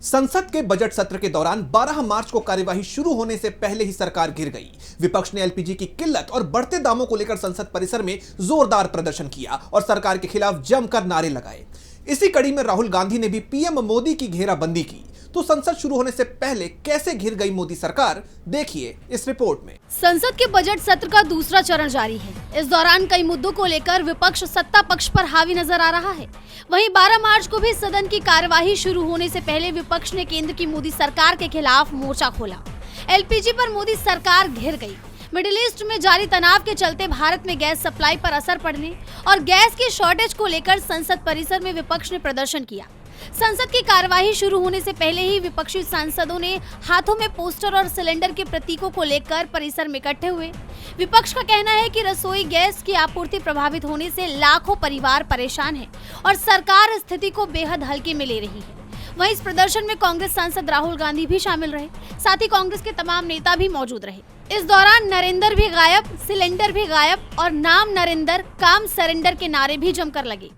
संसद के बजट सत्र के दौरान 12 मार्च को कार्यवाही शुरू होने से पहले ही सरकार घिर गई। विपक्ष ने एलपीजी की किल्लत और बढ़ते दामों को लेकर संसद परिसर में जोरदार प्रदर्शन किया और सरकार के खिलाफ जमकर नारे लगाए। इसी कड़ी में राहुल गांधी ने भी पीएम मोदी की घेराबंदी की। तो संसद शुरू होने से पहले कैसे घिर गई मोदी सरकार, देखिए इस रिपोर्ट में। संसद के बजट सत्र का दूसरा चरण जारी है। इस दौरान कई मुद्दों को लेकर विपक्ष सत्ता पक्ष पर हावी नजर आ रहा है। वहीं 12 मार्च को भी सदन की कार्यवाही शुरू होने से पहले विपक्ष ने केंद्र की मोदी सरकार के खिलाफ मोर्चा खोला। एलपीजी पर मोदी सरकार घिर गई। मिडिल ईस्ट में जारी तनाव के चलते भारत में गैस सप्लाई पर असर पड़ने और गैस की शॉर्टेज को लेकर संसद परिसर में विपक्ष ने प्रदर्शन किया। संसद की कार्यवाही शुरू होने से पहले ही विपक्षी सांसदों ने हाथों में पोस्टर और सिलेंडर के प्रतीकों को लेकर परिसर में इकट्ठे हुए। विपक्ष का कहना है कि रसोई गैस की आपूर्ति प्रभावित होने से लाखों परिवार परेशान हैं और सरकार स्थिति को बेहद हल्के में ले रही है। वहीं इस प्रदर्शन में कांग्रेस सांसद राहुल गांधी भी शामिल रहे, साथ ही कांग्रेस के तमाम नेता भी मौजूद रहे। इस दौरान नरेंद्र भी गायब, सिलेंडर भी गायब और नाम नरेंद्र काम सरेंडर के नारे भी जमकर लगे।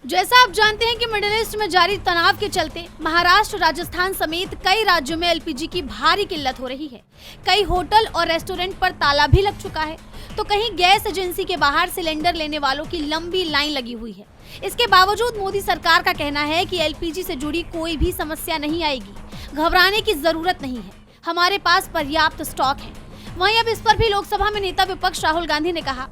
जैसा आप जानते हैं कि मिडिल ईस्ट में जारी तनाव के चलते महाराष्ट्र, राजस्थान समेत कई राज्यों में एलपीजी की भारी किल्लत हो रही है। कई होटल और रेस्टोरेंट पर ताला भी लग चुका है, तो कहीं गैस एजेंसी के बाहर सिलेंडर लेने वालों की लंबी लाइन लगी हुई है। इसके बावजूद मोदी सरकार का कहना है कि एलपीजी से जुड़ी कोई भी समस्या नहीं आएगी, घबराने की जरूरत नहीं है, हमारे पास पर्याप्त स्टॉक है। वहीं अब इस पर भी लोकसभा में नेता विपक्ष राहुल गांधी ने कहा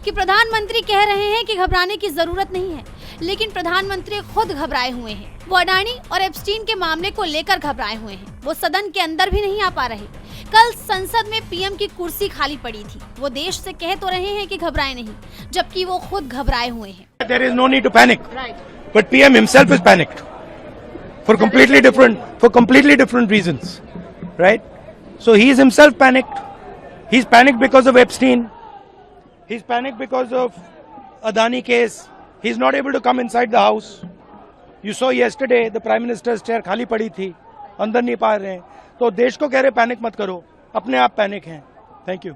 कि प्रधानमंत्री कह रहे हैं कि घबराने की जरूरत नहीं है, लेकिन प्रधानमंत्री खुद घबराए हुए हैं। वो अडानी और एप्स्टीन के मामले को लेकर घबराए हुए हैं। वो सदन के अंदर भी नहीं आ पा रहे। कल संसद में पीएम की कुर्सी खाली पड़ी थी। वो देश से कह तो रहे हैं कि घबराए नहीं, जबकि वो खुद घबराए हुए हैं। There is no need to panic, but PM himself is panicked for completely different reasons, right? So he is himself panicked. He's panicked because of Epstein. He's panicked because of Adani case. He's not able to come inside the house. You saw yesterday the Prime Minister's chair खाली पड़ी थी, अंदर नहीं पा रहे हैं। तो देश को कह रहे पैनिक मत करो, अपने आप पैनिक हैं। Thank you.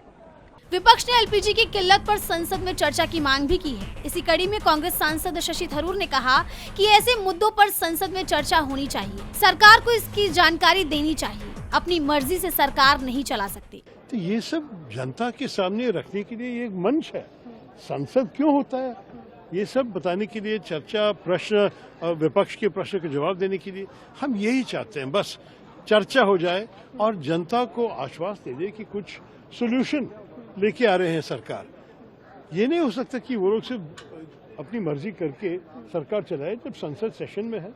विपक्ष ने एलपीजी की किल्लत पर संसद में चर्चा की मांग भी की है। इसी कड़ी में कांग्रेस सांसद शशि थरूर ने कहा कि ऐसे मुद्दों पर संसद में चर्चा होनी चाहिए, सरकार को इसकी जानकारी देनी चाहिए, अपनी मर्जी से सरकार नहीं चला सकती। तो ये सब जनता के सामने रखने के लिए एक मंच है। संसद क्यों होता है, ये सब बताने के लिए, चर्चा, प्रश्न, विपक्ष के प्रश्न का जवाब देने के लिए हम यही चाहते हैं। बस चर्चा हो जाए और जनता को आश्वास दे दे कि कुछ सोल्यूशन लेके आ रहे हैं सरकार। ये नहीं हो सकता कि वो लोग सिर्फ अपनी मर्जी करके सरकार चलाए। जब संसद सेशन में है,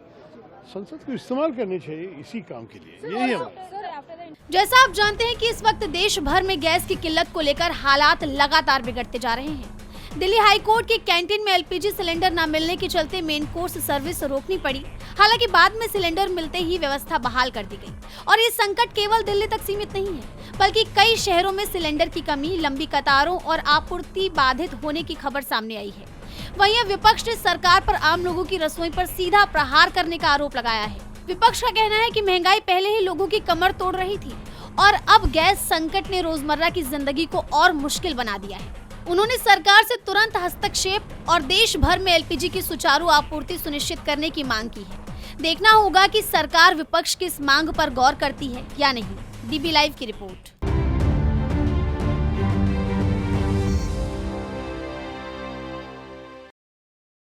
संसद को इस्तेमाल करने चाहिए इसी काम के लिए। यही हमारा। जैसा आप जानते हैं कि इस वक्त देश भर में गैस की किल्लत को लेकर हालात लगातार बिगड़ते जा रहे हैं। दिल्ली हाई कोर्ट की कैंटीन में एलपीजी सिलेंडर न मिलने के चलते मेन कोर्स सर्विस रोकनी पड़ी। हालांकि बाद में सिलेंडर मिलते ही व्यवस्था बहाल कर दी गई। और ये संकट केवल दिल्ली तक सीमित नहीं है, बल्कि कई शहरों में सिलेंडर की कमी, लंबी कतारों और आपूर्ति बाधित होने की खबर सामने आई है। वहीं विपक्ष ने सरकार पर आम लोगों की रसोई पर सीधा प्रहार करने का आरोप लगाया है। विपक्ष का कहना है कि महंगाई पहले ही लोगों की कमर तोड़ रही थी और अब गैस संकट ने रोजमर्रा की जिंदगी को और मुश्किल बना दिया है। उन्होंने सरकार से तुरंत हस्तक्षेप और देश भर में एलपीजी की सुचारू आपूर्ति सुनिश्चित करने की मांग की है। देखना होगा कि सरकार विपक्ष की इस मांग पर गौर करती है या नहीं। डीबी लाइव की रिपोर्ट।